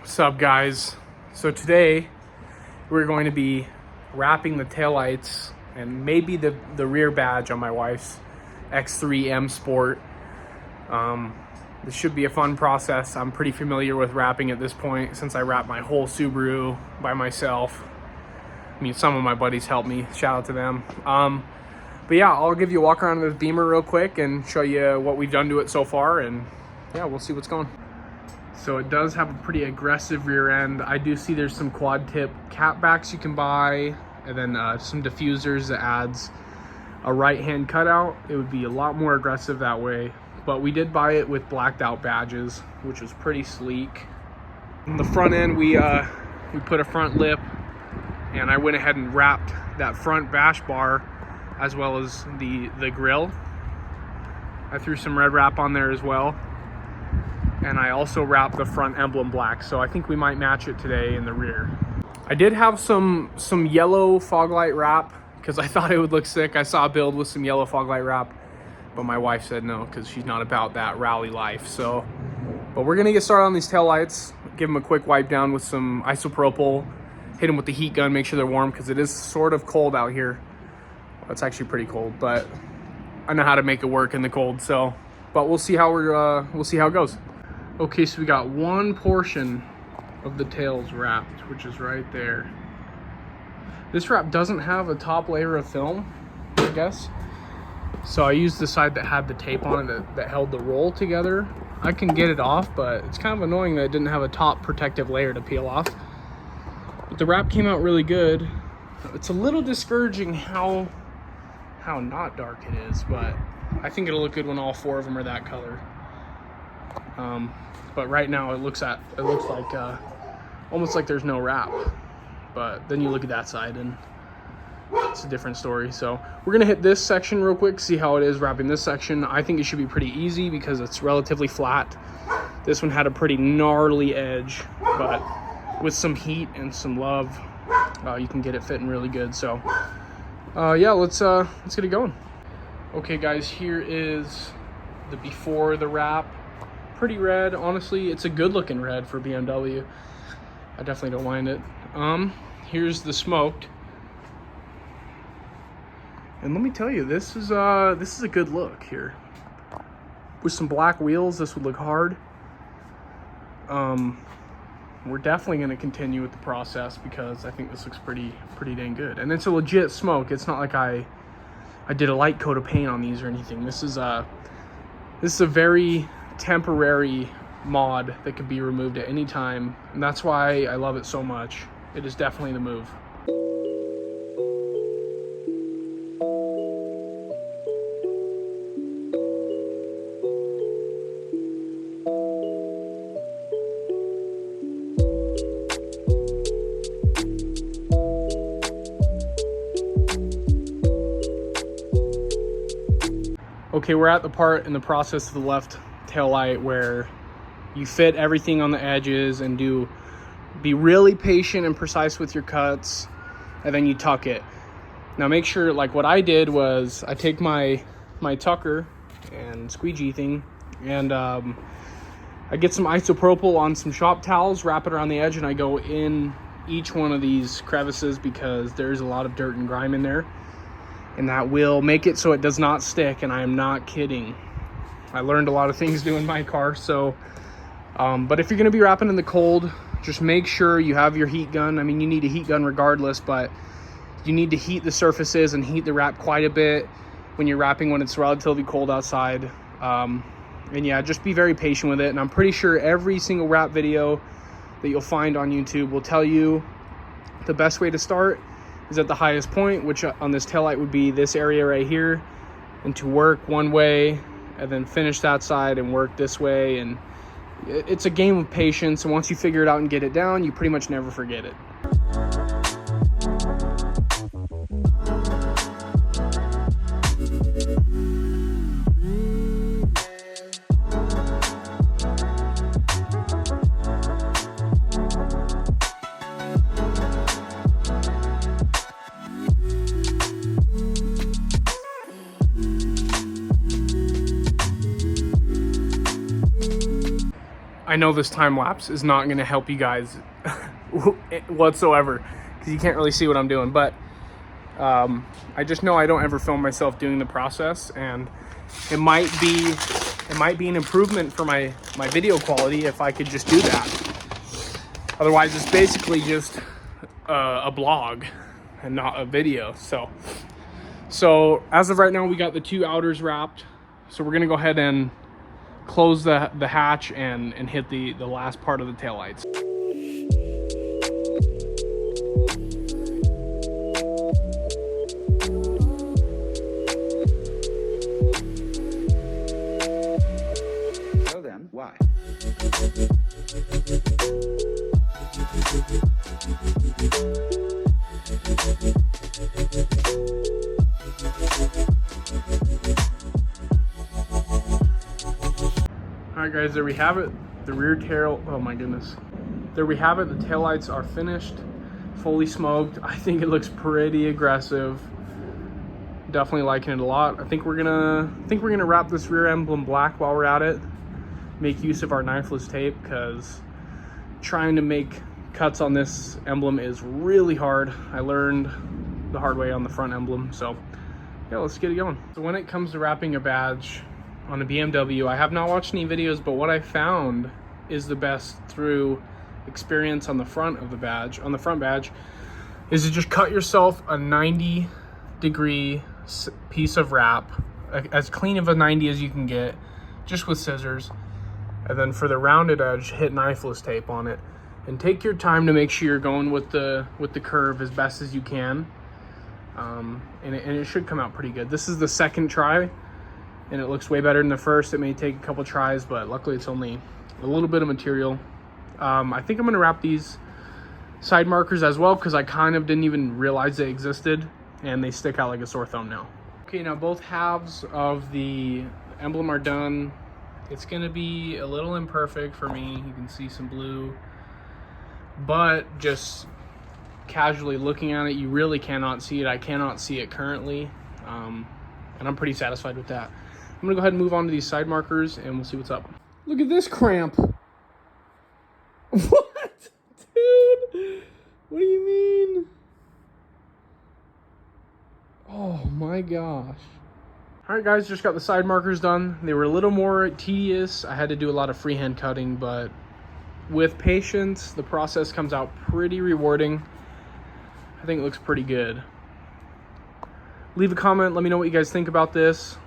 What's up, guys? So today we're going to be wrapping the taillights and maybe the rear badge on my wife's X3 M Sport. This should be a fun process. I'm pretty familiar with wrapping at this point since I wrapped my whole Subaru by myself. I mean, some of my buddies helped me. Shout out to them. But yeah, I'll give you a walk around this Beamer real quick and show you what we've done to it so far, and yeah, we'll see what's going. So it does have a pretty aggressive rear end. I do see there's some quad tip cap backs you can buy, and then some diffusers that adds a right hand cutout. It would be a lot more aggressive that way, but we did buy it with blacked out badges, which was pretty sleek. On the front end, we put a front lip, and I went ahead and wrapped that front bash bar as well as the grill. I threw some red wrap on there as well. And I also wrapped the front emblem black, so I think we might match it today in the rear. I did have some yellow fog light wrap because I thought it would look sick. I saw a build with some yellow fog light wrap, but my wife said no because she's not about that rally life. So, but we're gonna get started on these taillights, give them a quick wipe down with some isopropyl, hit them with the heat gun, make sure they're warm because it is sort of cold out here. Well, it's actually pretty cold, but I know how to make it work in the cold. So, but we'll see how we'll see how it goes. Okay, so we got one portion of the tails wrapped, which is right there. This wrap doesn't have a top layer of film, I guess. So I used the side that had the tape on it that held the roll together. I can get it off, but it's kind of annoying that it didn't have a top protective layer to peel off. But the wrap came out really good. It's a little discouraging how not dark it is, but I think it'll look good when all four of them are that color. But right now it looks like almost like there's no wrap, but then you look at that side and it's a different story. So we're gonna hit this section real quick, see how it is wrapping this section. I think it should be pretty easy because it's relatively flat. This one had a pretty gnarly edge, but with some heat and some love, you can get it fitting really good. So yeah, let's get it going. Okay guys, here is the before the wrap. Pretty red, honestly. It's a good looking red for BMW. I definitely don't mind it. Here's the smoked, and let me tell you, this is a good look here. With some black wheels, this would look hard. We're definitely going to continue with the process because I think this looks pretty dang good, and it's a legit smoke. It's not like I did a light coat of paint on these or anything. This is a very temporary mod that can be removed at any time, and that's why I love it so much. It is definitely the move. Okay, we're at the part in the process of the left tail light where you fit everything on the edges and be really patient and precise with your cuts, and then you tuck it. Now make sure, like what I did was I take my tucker and squeegee thing, and I get some isopropyl on some shop towels, wrap it around the edge, and I go in each one of these crevices because there's a lot of dirt and grime in there, and that will make it so it does not stick, and I am not kidding. I learned a lot of things doing my car. So but if you're going to be wrapping in the cold, just make sure you have your heat gun. I mean, you need a heat gun regardless, but you need to heat the surfaces and heat the wrap quite a bit when you're wrapping when it's relatively cold outside. And yeah, just be very patient with it. And I'm pretty sure every single wrap video that you'll find on YouTube will tell you the best way to start is at the highest point, which on this taillight would be this area right here, and to work one way and then finish that side and work this way. And it's a game of patience, and once you figure it out and get it down, you pretty much never forget it. know this time lapse is not going to help you guys whatsoever because you can't really see what I'm doing, but I just know I don't ever film myself doing the process, and it might be an improvement for my video quality if I could just do that. Otherwise, it's basically just a blog and not a video. So as of right now, we got the 2 outers wrapped. So we're gonna go ahead and close the hatch and hit the last part of the taillights. So then, why? Alright guys, there we have it. The rear tail, oh my goodness. There we have it, the taillights are finished, fully smoked. I think it looks pretty aggressive. Definitely liking it a lot. I think we're gonna wrap this rear emblem black while we're at it. Make use of our knifeless tape, because trying to make cuts on this emblem is really hard. I learned the hard way on the front emblem, so yeah, let's get it going. So when it comes to wrapping a badge on a BMW, I have not watched any videos, but what I found is the best through experience on the front of the badge, on the front badge, is to just cut yourself a 90-degree piece of wrap, as clean of a 90 as you can get, just with scissors. And then for the rounded edge, hit knifeless tape on it. And take your time to make sure you're going with the curve as best as you can. And it should come out pretty good. This is the second try, and it looks way better than the first. It may take a couple tries, but luckily it's only a little bit of material. I think I'm gonna wrap these side markers as well, because I kind of didn't even realize they existed, and they stick out like a sore thumb now. Okay, now both halves of the emblem are done. It's gonna be a little imperfect for me. You can see some blue, but just casually looking at it, you really cannot see it. I cannot see it currently, and I'm pretty satisfied with that. I'm gonna go ahead and move on to these side markers, and we'll see what's up. Look at this cramp. What? Dude, what do you mean? Oh my gosh. All right guys, just got the side markers done. They were a little more tedious. I had to do a lot of freehand cutting, but with patience, the process comes out pretty rewarding. I think it looks pretty good. Leave a comment, let me know what you guys think about this.